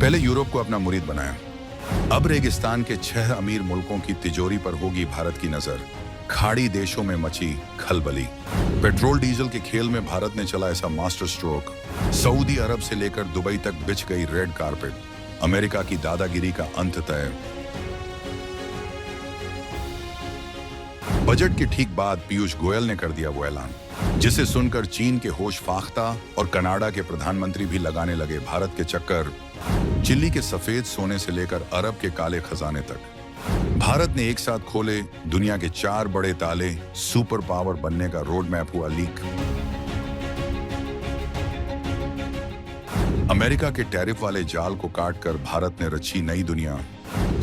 पहले यूरोप को अपना मुरीद बनाया, अब रेगिस्तान के 6 अमीर मुल्कों की तिजोरी पर होगी भारत की नजर। खाड़ी देशों में मची खलबली। पेट्रोल डीजल के खेल में भारत ने चला ऐसा मास्टर स्ट्रोक, सऊदी अरब से लेकर दुबई तक बिछ गई रेड कारपेट। अमेरिका की दादागिरी का अंत तय। बजट के ठीक बाद पीयूष गोयल ने कर दिया वो ऐलान, जिसे सुनकर चीन के होश फाख्ता और कनाडा के प्रधानमंत्री भी लगाने लगे भारत के चक्कर। चिल्ली के सफेद सोने से लेकर अरब के काले खजाने तक भारत ने एक साथ खोले दुनिया के 4 बड़े ताले। सुपर पावर बनने का रोड मैप हुआ लीक। अमेरिका के टैरिफ वाले जाल को काटकर भारत ने रची नई दुनिया।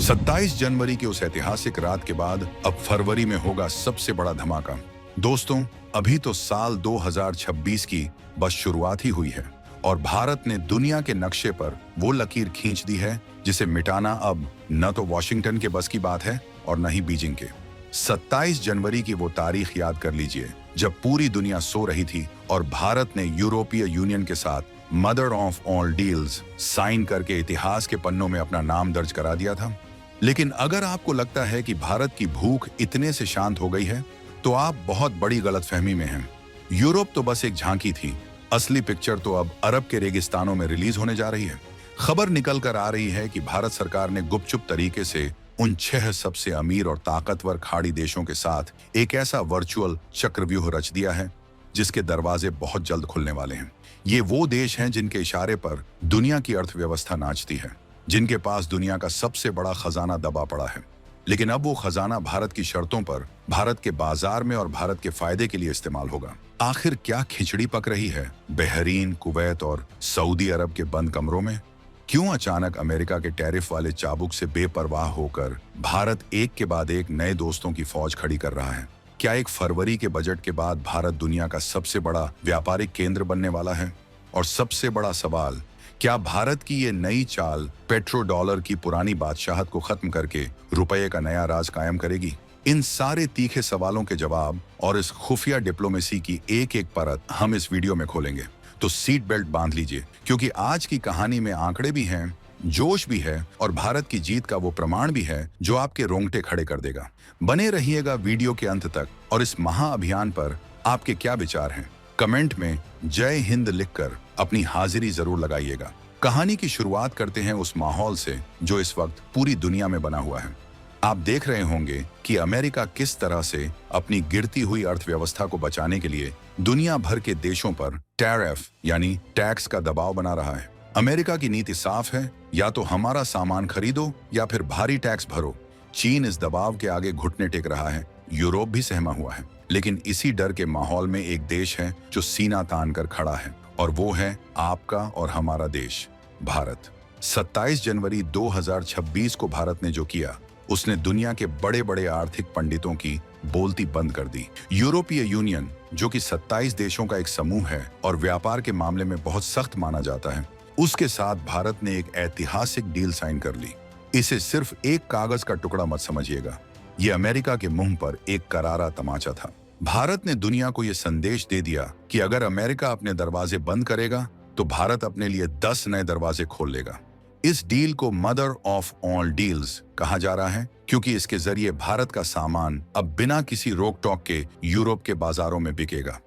27 जनवरी की उस ऐतिहासिक रात के बाद अब फरवरी में होगा सबसे बड़ा धमाका। दोस्तों, अभी तो साल 2026 की बस शुरुआत ही हुई है और भारत ने दुनिया के नक्शे पर वो लकीर खींच दी है जिसे मिटाना अब न तो वॉशिंगटन के बस की बात है और न ही बीजिंग के। 27 जनवरी की वो तारीख याद कर लीजिए जब पूरी दुनिया सो रही थी और भारत ने यूरोपीय यूनियन के साथ mother of all deals sign करके इतिहास के पन्नों में अपना नाम दर्ज करा दिया था। लेकिन अगर आपको लगता है कि भारत की भूख इतने से शांत हो गई है तो आप बहुत बड़ी गलतफहमी में हैं। यूरोप तो बस एक झांकी थी, असली पिक्चर तो अब अरब के रेगिस्तानों में रिलीज होने जा रही है। खबर निकल कर आ रही है कि भारत सरकार ने गुपचुप तरीके से उन 6 सबसे अमीर और ताकतवर खाड़ी देशों के साथ एक ऐसा वर्चुअल चक्रव्यूह रच दिया है जिसके दरवाजे बहुत जल्द खुलने वाले हैं। ये वो देश हैं जिनके इशारे पर दुनिया की अर्थव्यवस्था नाचती है, जिनके पास दुनिया का सबसे बड़ा खजाना दबा पड़ा है। लेकिन अब वो खजाना भारत की शर्तों पर, भारत के बाजार में और भारत के फायदे के लिए इस्तेमाल होगा। आखिर क्या खिचड़ी पक रही है बहरीन, कुवैत और सऊदी अरब के बंद कमरों में? क्यों अचानक अमेरिका के टैरिफ वाले चाबुक से बेपरवाह होकर भारत एक के बाद एक नए दोस्तों की फौज खड़ी कर रहा है? क्या एक फरवरी के बजट के बाद भारत दुनिया का सबसे बड़ा व्यापारिक केंद्र बनने वाला है? और सबसे बड़ा सवाल, क्या भारत की ये नई चाल पेट्रो डॉलर की पुरानी बादशाहत को खत्म करके रुपये का नया राज कायम करेगी? इन सारे तीखे सवालों के जवाब और इस खुफिया डिप्लोमेसी की एक एक परत हम इस वीडियो में खोलेंगे। तो सीट बेल्ट बांध लीजिए, क्योंकि आज की कहानी में आंकड़े भी हैं, जोश भी है और भारत की जीत का वो प्रमाण भी है जो आपके रोंगटे खड़े कर देगा। बने रहिएगा वीडियो के अंत तक। और इस महाअभियान पर आपके क्या विचार हैं? कमेंट में जय हिंद लिखकर अपनी हाजिरी जरूर लगाइएगा। कहानी की शुरुआत करते हैं उस माहौल से जो इस वक्त पूरी दुनिया में बना हुआ है। आप देख रहे होंगे कि अमेरिका किस तरह से अपनी गिरती हुई अर्थव्यवस्था को बचाने के लिए दुनिया भर के देशों पर टैरिफ यानी टैक्स का दबाव बना रहा है। अमेरिका की नीति साफ है, या तो हमारा सामान खरीदो या फिर भारी टैक्स भरो। चीन इस दबाव के आगे घुटने टेक रहा है, यूरोप भी सहमा हुआ है। लेकिन इसी डर के माहौल में एक देश है जो सीना तान कर खड़ा है, और वो है आपका और हमारा देश, भारत। 27 जनवरी 2026 को भारत ने जो किया, उसने दुनिया के बड़े बड़े आर्थिक पंडितों की बोलती बंद कर दी। यूरोपीय यूनियन, जो कि 27 देशों का एक समूह है और व्यापार के मामले में बहुत सख्त माना जाता है, उसके साथ भारत ने एक ऐतिहासिक डील साइन कर ली। इसे सिर्फ एक कागज का टुकड़ा मत समझिएगा, ये अमेरिका के मुंह पर एक करारा तमाचा था। भारत ने दुनिया को यह संदेश दे दिया कि अगर अमेरिका अपने दरवाजे बंद करेगा तो भारत अपने लिए 10 नए दरवाजे खोल लेगा। इस डील को मदर ऑफ ऑल डील्स कहा जा रहा है, क्योंकि इसके जरिए भारत का सामान अब बिना किसी रोक टोक के यूरोप के बाजारों में बिकेगा।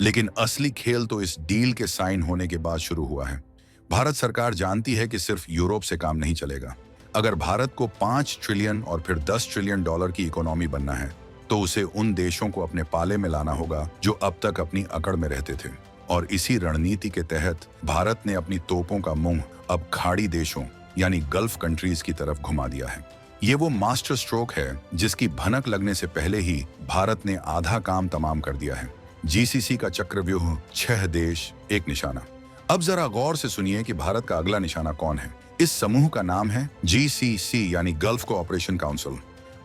लेकिन असली खेल तो इस डील के साइन होने के बाद शुरू हुआ है। भारत सरकार जानती है कि सिर्फ यूरोप से काम नहीं चलेगा। अगर भारत को 5 ट्रिलियन और फिर 10 ट्रिलियन डॉलर की इकोनॉमी बनना है तो उसे उन देशों को अपने पाले में लाना होगा जो अब तक अपनी अकड़ में रहते थे। और इसी रणनीति के तहत भारत ने अपनी तोपों का मुंह अब खाड़ी देशों यानी गल्फ कंट्रीज की तरफ घुमा दिया है। ये वो मास्टर स्ट्रोक है जिसकी भनक लगने से पहले ही भारत ने आधा काम तमाम कर दिया है। जीसीसी का चक्रव्यूह, 6 देश, एक निशाना। अब जरा गौर से सुनिए कि भारत का अगला निशाना कौन है। इस समूह का नाम है जीसीसी यानी गल्फ कोऑपरेशन काउंसिल।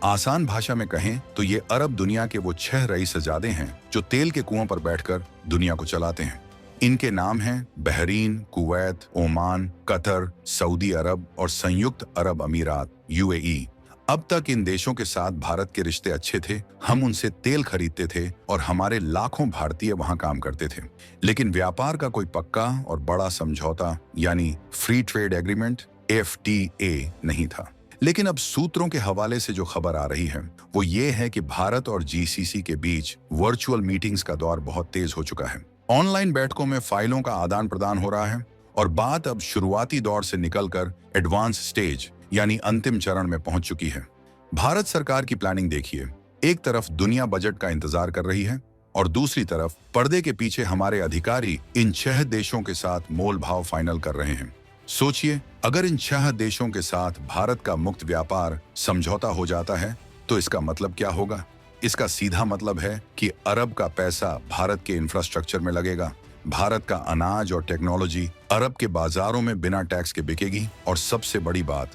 आसान भाषा में कहें तो ये अरब दुनिया के वो 6 रईसजादे हैं जो तेल के कुओं पर बैठकर दुनिया को चलाते हैं। इनके नाम हैं Bahrain, Kuwait, Oman, Qatar, Saudi Arab और संयुक्त अरब अमीरात यूएई। अब तक इन देशों के साथ भारत के रिश्ते अच्छे थे, हम उनसे तेल खरीदते थे और हमारे लाखों भारतीय वहां काम करते थे। लेकिन व्यापार का कोई पक्का और बड़ा समझौता यानी फ्री ट्रेड एग्रीमेंट FTA नहीं था। लेकिन अब सूत्रों के हवाले से जो खबर आ रही है वो ये है कि भारत और GCC के बीच वर्चुअल मीटिंग्स का दौर बहुत तेज हो चुका है। ऑनलाइन बैठकों में फाइलों का आदान प्रदान हो रहा है और बात अब शुरुआती दौर से निकलकर एडवांस स्टेज यानी अंतिम चरण में पहुंच चुकी है। भारत सरकार की प्लानिंग देखिए, एक तरफ दुनिया बजट का इंतजार कर रही है और दूसरी तरफ पर्दे के पीछे हमारे अधिकारी इन 6 देशों के साथ मोल भाव फाइनल कर रहे हैं। सोचिए, अगर इन 6 देशों के साथ भारत का मुक्त व्यापार समझौता हो जाता है तो इसका मतलब क्या होगा? इसका सीधा मतलब है कि अरब का पैसा भारत के इंफ्रास्ट्रक्चर में लगेगा, भारत का अनाज और टेक्नोलॉजी अरब के बाजारों में बिना टैक्स के बिकेगी और सबसे बड़ी बात,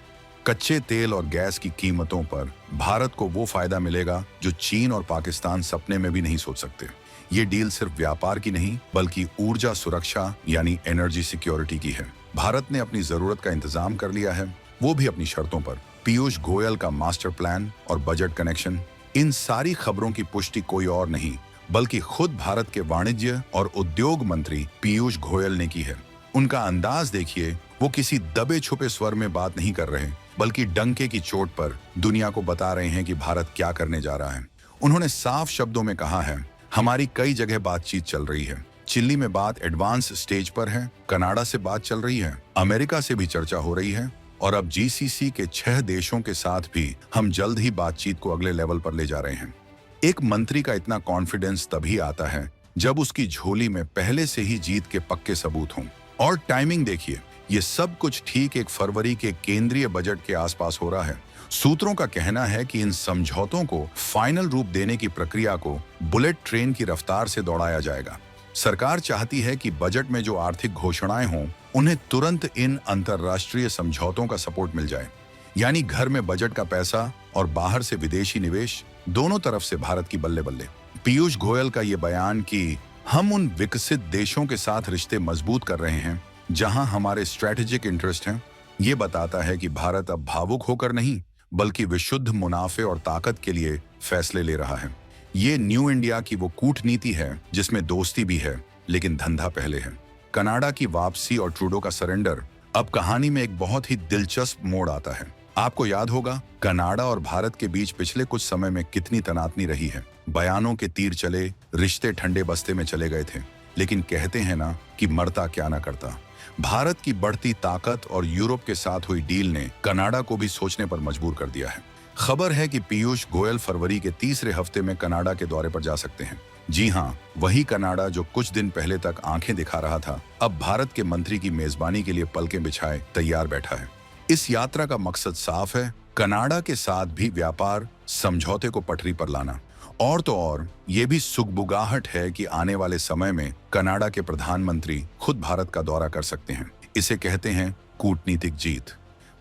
कच्चे तेल और गैस की कीमतों पर भारत को वो फायदा मिलेगा जो चीन और पाकिस्तान सपने में भी नहीं सोच सकते। ये डील सिर्फ व्यापार की नहीं बल्कि ऊर्जा सुरक्षा यानी एनर्जी सिक्योरिटी की है। भारत ने अपनी जरूरत का इंतजाम कर लिया है, वो भी अपनी शर्तों पर। पीयूष गोयल का मास्टर प्लान और बजट कनेक्शन, इन सारी खबरों की पुष्टि कोई और नहीं बल्कि खुद भारत के वाणिज्य और उद्योग मंत्री पीयूष गोयल ने की है। उनका अंदाज देखिए, वो किसी दबे छुपे स्वर में बात नहीं कर रहे बल्कि डंके की चोट पर दुनिया को बता रहे हैं कि भारत क्या करने जा रहा है। उन्होंने साफ शब्दों में कहा है, हमारी कई जगह बातचीत चल रही है। चिली में बात एडवांस स्टेज पर है, कनाडा से बात चल रही है, अमेरिका से भी चर्चा हो रही है और अब GCC के 6 देशों के साथ भी हम जल्द ही बातचीत को अगले लेवल पर ले जा रहे हैं। एक मंत्री का इतना कॉन्फिडेंस तभी आता है जब उसकी झोली में पहले से ही जीत के पक्के सबूत हों। और टाइमिंग देखिए, ये सब कुछ ठीक 1 फरवरी के केंद्रीय बजट के आसपास हो रहा है। सूत्रों का कहना है कि इन समझौतों को फाइनल रूप देने की प्रक्रिया को बुलेट ट्रेन की रफ्तार से दौड़ाया जाएगा। सरकार चाहती है कि बजट में जो आर्थिक घोषणाएं हों उन्हें तुरंत इन अंतर्राष्ट्रीय समझौतों का सपोर्ट मिल जाए, यानी घर में बजट का पैसा और बाहर से विदेशी निवेश, दोनों तरफ से भारत की बल्ले बल्ले। पीयूष गोयल का ये बयान कि हम उन विकसित देशों के साथ रिश्ते मजबूत कर रहे हैं जहां हमारे स्ट्रैटेजिक इंटरेस्ट हैं, ये बताता है कि भारत अब भावुक होकर नहीं बल्कि विशुद्ध मुनाफे और ताकत के लिए फैसले ले रहा है। ये न्यू इंडिया की वो कूटनीति है जिसमें दोस्ती भी है लेकिन धंधा पहले है। कनाडा की वापसी और ट्रूडो का सरेंडर, अब कहानी में एक बहुत ही दिलचस्प मोड़ आता है। आपको याद होगा, कनाडा और भारत के बीच पिछले कुछ समय में कितनी तनातनी रही है। बयानों के तीर चले, रिश्ते ठंडे बस्ते में चले गए थे, लेकिन कहते हैं ना कि मरता क्या ना करता। भारत की बढ़ती ताकत और यूरोप के साथ हुई डील ने कनाडा को भी सोचने पर मजबूर कर दिया है। खबर है कि पीयूष गोयल फरवरी के तीसरे हफ्ते में कनाडा के दौरे पर जा सकते हैं। जी हाँ, वही कनाडा जो कुछ दिन पहले तक आंखें दिखा रहा था, अब भारत के मंत्री की मेजबानी के लिए पलकें बिछाए तैयार बैठा है। इस यात्रा का मकसद साफ है, कनाडा के साथ भी व्यापार समझौते को पटरी पर लाना। और तो और ये भी सुगबुगाहट है कि आने वाले समय में कनाडा के प्रधानमंत्री खुद भारत का दौरा कर सकते हैं। इसे कहते हैं कूटनीतिक जीत।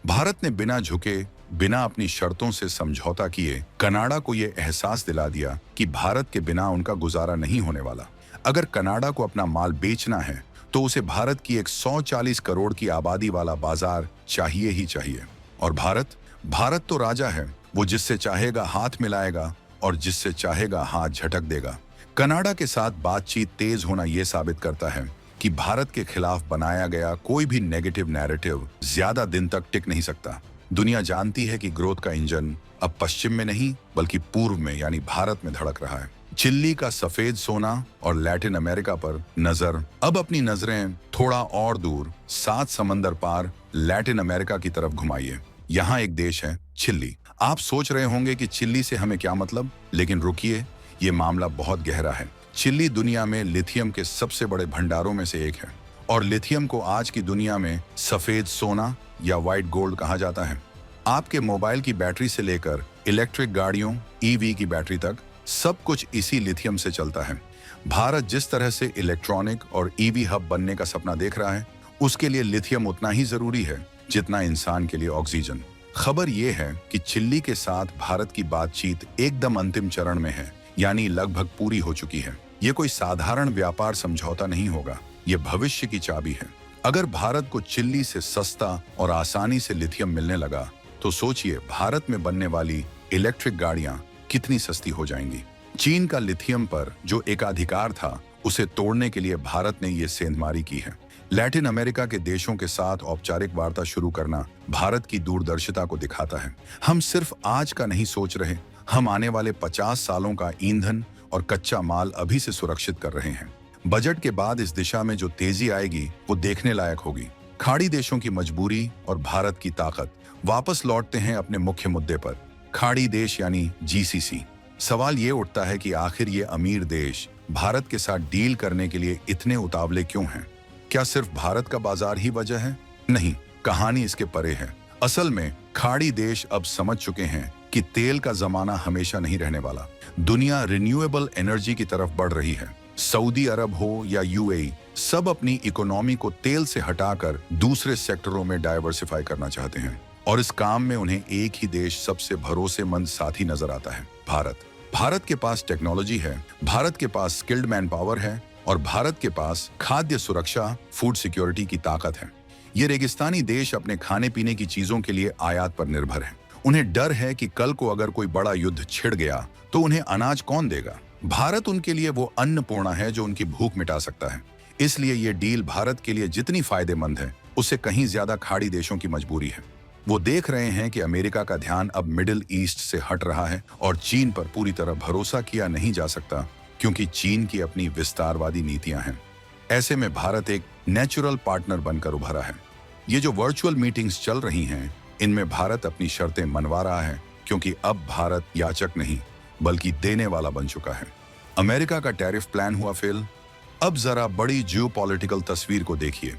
भारत ने बिना झुके, बिना अपनी शर्तों से समझौता किए कनाडा को यह एहसास दिला दिया कि भारत के बिना उनका गुजारा नहीं होने वाला। अगर कनाडा को अपना माल बेचना है तो उसे भारत की 140 करोड़ की आबादी वाला बाजार चाहिए ही चाहिए। और भारत तो राजा है, वो जिससे चाहेगा हाथ मिलाएगा और जिससे चाहेगा हाथ झटक देगा। कनाडा के साथ बातचीत तेज होना यह साबित करता है कि भारत के खिलाफ बनाया गया कोई भी नेगेटिव नैरेटिव ज्यादा दिन तक टिक नहीं सकता। दुनिया जानती है कि ग्रोथ का इंजन अब पश्चिम में नहीं बल्कि पूर्व में यानी भारत में धड़क रहा है। चिल्ली का सफेद सोना और लैटिन अमेरिका पर नजर, अब अपनी नजरें थोड़ा और दूर 7 समंदर पार लैटिन अमेरिका की तरफ घुमाइए। यहाँ एक देश है चिल्ली। आप सोच रहे होंगे कि चिल्ली से हमें क्या मतलब, लेकिन रुकिए, ये मामला बहुत गहरा है। चिल्ली दुनिया में लिथियम के सबसे बड़े भंडारों में से एक है और लिथियम को आज की दुनिया में सफेद सोना या व्हाइट गोल्ड कहा जाता है। आपके मोबाइल की बैटरी से लेकर इलेक्ट्रिक गाड़ियों EV की बैटरी तक सब कुछ इसी लिथियम से चलता है। भारत जिस तरह से इलेक्ट्रॉनिक और EV हब बनने का सपना देख रहा है, उसके लिए लिथियम उतना ही जरूरी है जितना इंसान के लिए ऑक्सीजन। खबर यह है कि चिल्ली के साथ भारत की बातचीत एकदम अंतिम चरण में है, यानी लगभग पूरी हो चुकी है। ये कोई साधारण व्यापार समझौता नहीं होगा, ये भविष्य की चाबी है। अगर भारत को चिल्ली से सस्ता और आसानी से लिथियम मिलने लगा तो सोचिए भारत में बनने वाली इलेक्ट्रिक गाड़ियां कितनी सस्ती हो जाएंगी। चीन का लिथियम पर जो एकाधिकार था उसे तोड़ने के लिए भारत ने ये सेंधमारी की है। लैटिन अमेरिका के देशों के साथ औपचारिक वार्ता शुरू करना भारत की दूरदर्शिता को दिखाता है। हम सिर्फ आज का नहीं सोच रहे, हम आने वाले 50 सालों का ईंधन और कच्चा माल अभी से सुरक्षित कर रहे हैं। बजट के बाद इस दिशा में जो तेजी आएगी वो देखने लायक होगी। खाड़ी देशों की मजबूरी और भारत की ताकत। वापस लौटते हैं अपने मुख्य मुद्दे पर, खाड़ी देश यानी जीसीसी। सवाल ये उठता है कि आखिर ये अमीर देश भारत के साथ डील करने के लिए इतने उतावले क्यों हैं? क्या सिर्फ भारत का बाजार ही वजह है? नहीं, कहानी इसके परे है। असल में खाड़ी देश अब समझ चुके हैं कि तेल का जमाना हमेशा नहीं रहने वाला। दुनिया रिन्यूएबल एनर्जी की तरफ बढ़ रही है। सऊदी अरब हो या यूएई, सब अपनी इकोनॉमी को तेल से हटाकर दूसरे सेक्टरों में डाइवर्सिफाई करना चाहते हैं। और इस काम में उन्हें एक ही देश सबसे भरोसेमंद साथी नजर आता है, भारत। भारत के पास टेक्नोलॉजी है, भारत के पास स्किल्ड मैन पावर है और भारत के पास खाद्य सुरक्षा, फूड सिक्योरिटी की ताकत है। ये रेगिस्तानी देश अपने खाने पीने की चीजों के लिए आयात पर निर्भर है। उन्हें डर है कि कल को अगर कोई बड़ा युद्ध छिड़ गया तो उन्हें अनाज कौन देगा? भारत उनके लिए वो अन्नपूर्णा है जो उनकी भूख मिटा सकता है। इसलिए ये डील भारत के लिए जितनी फायदेमंद है, उससे कहीं ज्यादा खाड़ी देशों की मजबूरी है। वो देख रहे हैं कि अमेरिका का ध्यान अब मिडिल ईस्ट से हट रहा है और चीन पर पूरी तरह भरोसा किया नहीं जा सकता, क्योंकि चीन की अपनी विस्तारवादी नीतियां हैं। ऐसे में भारत एक नेचुरल पार्टनर बनकर उभरा है। ये जो वर्चुअल मीटिंग्स चल रही हैं, इनमें भारत अपनी शर्तें मनवा रहा है, क्योंकि अब भारत याचक नहीं बल्कि देने वाला बन चुका है। अमेरिका का टैरिफ प्लान हुआ फेल। अब जरा बड़ी जियोपॉलिटिकल तस्वीर को देखिए।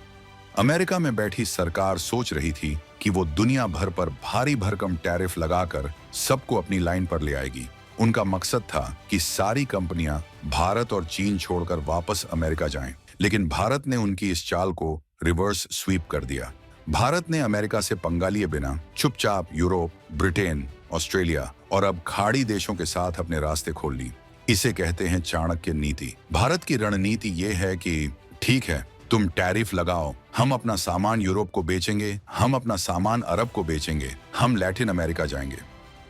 अमेरिका में बैठी सरकार सोच रही थी कि वो दुनिया भर पर भारी भरकम टैरिफ लगाकर सबको अपनी लाइन पर ले आएगी। उनका मकसद था कि सारी कंपनियां भारत और चीन छोड़कर वापस अमेरिका जाएं। लेकिन भारत ने उनकी इस चाल को रिवर्स स्वीप कर दिया। भारत ने अमेरिका से पंगा लिए बिना चुपचाप यूरोप, ब्रिटेन, ऑस्ट्रेलिया और अब खाड़ी देशों के साथ अपने रास्ते खोल ली। इसे कहते हैं चाणक्य नीति। भारत की रणनीति ये है कि ठीक है, तुम टैरिफ लगाओ, हम अपना सामान यूरोप को बेचेंगे, हम अपना सामान अरब को बेचेंगे, हम लैटिन अमेरिका जाएंगे।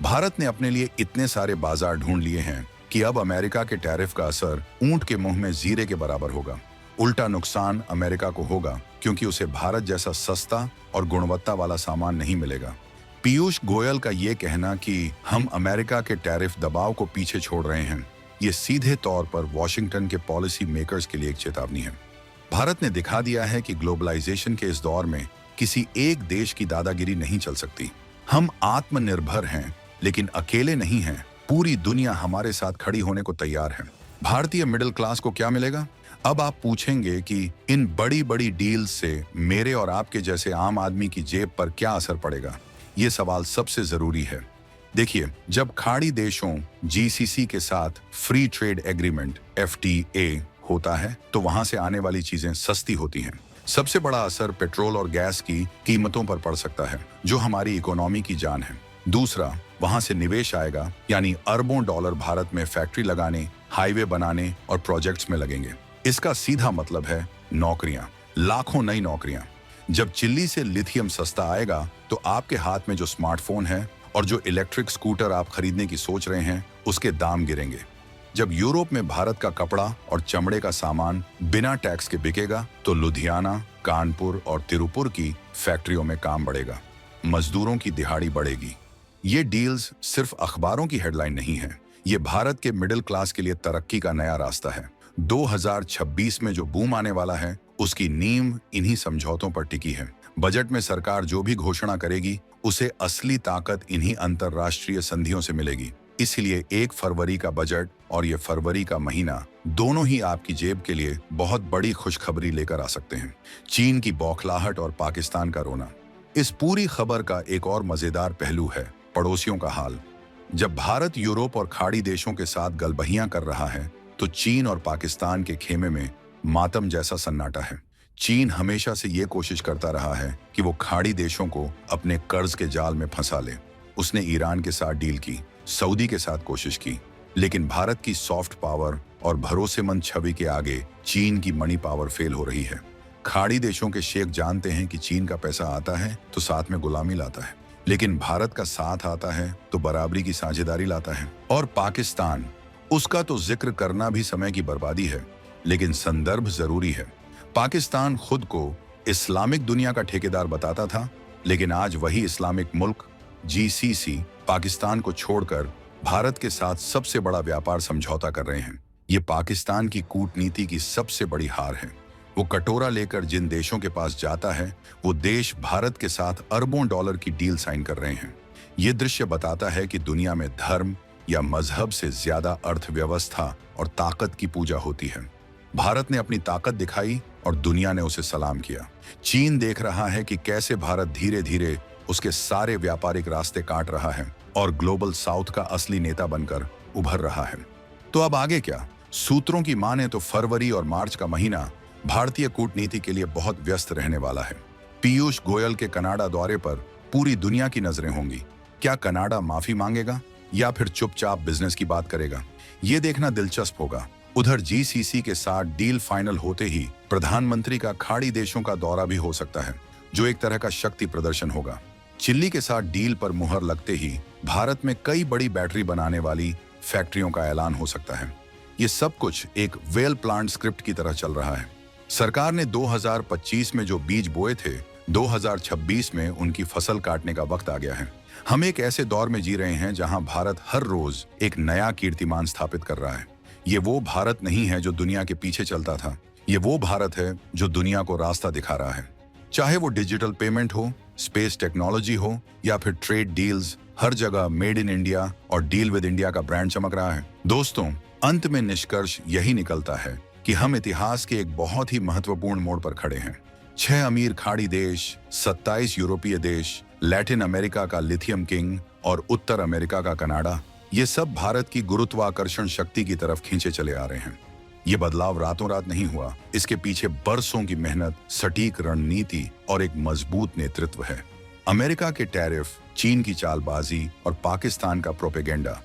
भारत ने अपने लिए इतने सारे बाजार ढूंढ लिए हैं कि अब अमेरिका के टैरिफ का असर ऊंट के मुंह में जीरे के बराबर होगा। उल्टा नुकसान अमेरिका को होगा, क्योंकि उसे भारत जैसा सस्ता और गुणवत्ता वाला सामान नहीं मिलेगा। पीयूष गोयल का ये कहना कि हम अमेरिका के टैरिफ दबाव को पीछे छोड़ रहे हैं, ये सीधे तौर पर वॉशिंगटन के पॉलिसी मेकर्स के लिए एक चेतावनी है। भारत ने दिखा दिया है कि ग्लोबलाइजेशन के इस दौर में किसी एक देश की दादागिरी नहीं चल सकती। हम आत्मनिर्भर हैं, लेकिन अकेले नहीं हैं। पूरी दुनिया हमारे साथ खड़ी होने को तैयार है। भारतीय मिडिल क्लास को क्या मिलेगा? अब आप पूछेंगे कि इन बड़ी बड़ी डील्स से मेरे और आपके जैसे आम आदमी की जेब पर क्या असर पड़ेगा? ये सवाल सबसे जरूरी है। देखिए, जब खाड़ी देशों जीसीसी के साथ फ्री ट्रेड एग्रीमेंट FTA होता है, तो वहां से आने वाली चीजें सस्ती होती हैं। सबसे बड़ा असर पेट्रोल और गैस की कीमतों पर पड़ सकता है, जो हमारी इकोनॉमी की जान है। दूसरा, वहां से निवेश आएगा, यानी अरबों डॉलर भारत में फैक्ट्री लगाने, हाईवे बनाने और प्रोजेक्ट्स में लगेंगे। इसका सीधा मतलब है नौकरियां, लाखों नई नौकरियां। जब चिल्ली से लिथियम सस्ता आएगा, तो आपके हाथ में जो स्मार्टफोन है और जो इलेक्ट्रिक स्कूटर आप खरीदने की सोच रहे हैं, उसके दाम गिरेंगे। जब यूरोप में भारत का कपड़ा और चमड़े का सामान बिना टैक्स के बिकेगा, तो लुधियाना, कानपुर और तिरुपुर की फैक्ट्रियों में काम बढ़ेगा, मजदूरों की दिहाड़ी बढ़ेगी। ये डील्स सिर्फ अखबारों की हेडलाइन नहीं है, ये भारत के मिडिल क्लास के लिए तरक्की का नया रास्ता है। 2026 में जो बूम आने वाला है, उसकी नींव इन्हीं समझौतों पर टिकी है। बजट में सरकार जो भी घोषणा करेगी, उसे असली ताकत इन्हीं अंतर्राष्ट्रीय संधियों से मिलेगी। इसलिए 1 फरवरी का बजट और ये फरवरी का महीना दोनों ही आपकी जेब के लिए बहुत बड़ी खुशखबरी लेकर आ सकते हैं। चीन की बौखलाहट और पाकिस्तान का रोना। इस पूरी खबर का एक और मजेदार पहलू है पड़ोसियों का हाल। जब भारत यूरोप और खाड़ी देशों के साथ गलबहियां कर रहा है, तो चीन और पाकिस्तान के खेमे में मातम जैसा सन्नाटा है। चीन हमेशा से ये कोशिश करता रहा है कि वो खाड़ी देशों को अपने कर्ज के जाल में फंसा ले। उसने ईरान के साथ डील की, सऊदी के साथ कोशिश की, लेकिन भारत की सॉफ्ट पावर और भरोसेमंद छवि के आगे चीन की मनी पावर फेल हो रही है। खाड़ी देशों के शेख जानते हैं कि चीन का पैसा आता है तो साथ में गुलामी लाता है, लेकिन भारत का साथ आता है तो बराबरी की साझेदारी लाता है। और पाकिस्तान, उसका तो जिक्र करना भी समय की बर्बादी है, लेकिन संदर्भ जरूरी है। पाकिस्तान खुद को इस्लामिक दुनिया का ठेकेदार बताता था, लेकिन आज वही इस्लामिक मुल्क जीसीसी पाकिस्तान को छोड़कर भारत के साथ सबसे बड़ा व्यापार समझौता कर रहे हैं। ये पाकिस्तान की कूटनीति की सबसे बड़ी हार है। वो कटोरा लेकर जिन देशों के पास जाता है, वो देश भारत के साथ अरबों डॉलर की डील साइन कर रहे हैं। ये दृश्य बताता है कि दुनिया में धर्म या मजहब से ज्यादा अर्थव्यवस्था और ताकत की पूजा होती है। भारत ने अपनी ताकत दिखाई और दुनिया ने उसे सलाम किया। चीन देख रहा है कि कैसे भारत धीरे धीरे उसके सारे व्यापारिक रास्ते काट रहा है और ग्लोबल साउथ का असली नेता बनकर उभर रहा है। तो अब आगे क्या? सूत्रों की माने तो फरवरी और मार्च का महीना भारतीय कूटनीति के लिए बहुत व्यस्त रहने वाला है। पीयूष गोयल के कनाडा दौरे पर पूरी दुनिया की नजरें होंगी। क्या कनाडा माफी मांगेगा या फिर चुपचाप बिजनेस की बात करेगा? ये देखना दिलचस्प होगा। उधर जीसीसी के साथ डील फाइनल होते ही प्रधानमंत्री का खाड़ी देशों का दौरा भी हो सकता है, जो एक तरह का शक्ति प्रदर्शन होगा। चिली के साथ डील पर मुहर लगते ही भारत में कई बड़ी बैटरी बनाने वाली फैक्ट्रियों का ऐलान हो सकता है। ये सब कुछ एक वेल प्लान्ड स्क्रिप्ट की तरह चल रहा है। सरकार ने 2025 में जो बीज बोए थे, 2026 में उनकी फसल काटने का वक्त आ गया है। हम एक ऐसे दौर में जी रहे हैं जहां भारत हर रोज एक नया कीर्तिमान स्थापित कर रहा है। ये वो भारत नहीं है जो दुनिया के पीछे चलता था, ये वो भारत है जो दुनिया को रास्ता दिखा रहा है। चाहे वो डिजिटल पेमेंट हो, स्पेस टेक्नोलॉजी हो या फिर ट्रेड डील्स, हर जगह मेड इन इंडिया और डील विद इंडिया का ब्रांड चमक रहा है। दोस्तों, अंत में निष्कर्ष यही निकलता है कि हम इतिहास के एक बहुत ही महत्वपूर्ण मोड़ पर खड़े हैं। 6 अमीर खाड़ी देश, 27 यूरोपीय देश, लैटिन अमेरिका का लिथियम किंग और उत्तर अमेरिका का कनाडा, ये सब भारत की गुरुत्वाकर्षण शक्ति की तरफ खींचे चले आ रहे हैं। ये बदलाव रातों रात नहीं हुआ, इसके पीछे बरसों की मेहनत, सटीक रणनीति और एक मजबूत नेतृत्व है। अमेरिका के टैरिफ, चीन की चालबाजी और पाकिस्तान का प्रोपेगेंडा,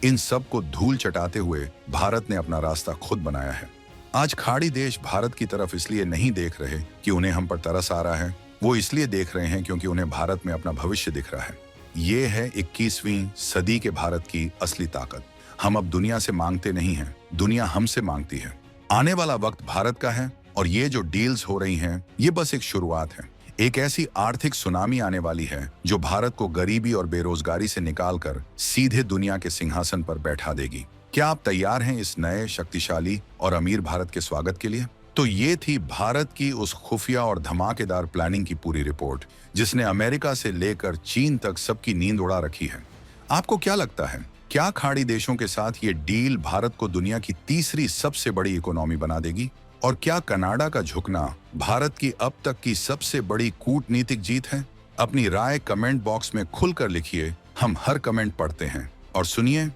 इन सब को धूल चटाते हुए भारत ने अपना रास्ता खुद बनाया है। आज खाड़ी देश भारत की तरफ इसलिए नहीं देख रहे कि उन्हें हम पर तरस आ रहा है, वो इसलिए देख रहे हैं क्योंकि उन्हें भारत में अपना भविष्य दिख रहा है। ये है 21वीं सदी के भारत की असली ताकत। हम अब दुनिया से मांगते नहीं हैं, दुनिया हमसे मांगती है। आने वाला वक्त भारत का है और ये जो डील्स हो रही हैं, ये बस एक शुरुआत है। एक ऐसी आर्थिक सुनामी आने वाली है जो भारत को गरीबी और बेरोजगारी से निकालकर सीधे दुनिया के सिंहासन पर बैठा देगी। क्या आप तैयार हैं इस नए, शक्तिशाली और अमीर भारत के स्वागत के लिए? तो ये थी भारत की उस खुफिया और धमाकेदार प्लानिंग की पूरी रिपोर्ट, जिसने अमेरिका से लेकर चीन तक सबकी नींद उड़ा रखी है। आपको क्या लगता है, क्या खाड़ी देशों के साथ ये डील भारत को दुनिया की तीसरी सबसे बड़ी इकोनॉमी बना देगी? और क्या कनाडा का झुकना भारत की अब तक की सबसे बड़ी कूटनीतिक जीत है? अपनी राय कमेंट बॉक्स में खुलकर लिखिए, हम हर कमेंट पढ़ते हैं। और सुनिए,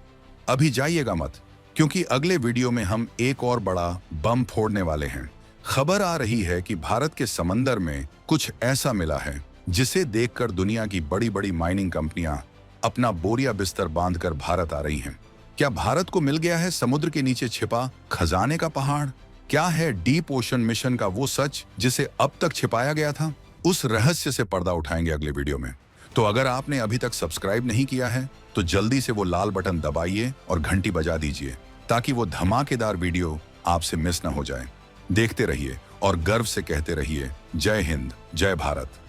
अभी जाइएगा मत, क्योंकि अगले वीडियो में हम एक और बड़ा बम फोड़ने वाले हैं। खबर आ रही है कि भारत के समंदर में कुछ ऐसा मिला है जिसे देखकर दुनिया की बड़ी बड़ी माइनिंग कंपनियां अपना बोरिया बिस्तर बांधकर भारत आ रही हैं। क्या भारत को मिल गया है समुद्र के नीचे छिपा खजाने का पहाड़? क्या है डीप ओशन मिशन का वो सच जिसे अब तक छिपाया गया था? उस रहस्य से पर्दा उठाएंगे अगले वीडियो में। तो अगर आपने अभी तक सब्सक्राइब नहीं किया है तो जल्दी से वो लाल बटन दबाइए और घंटी बजा दीजिए, ताकि वो धमाकेदार वीडियो आपसे मिस ना हो जाए। देखते रहिए और गर्व से कहते रहिए, जय हिंद, जय भारत।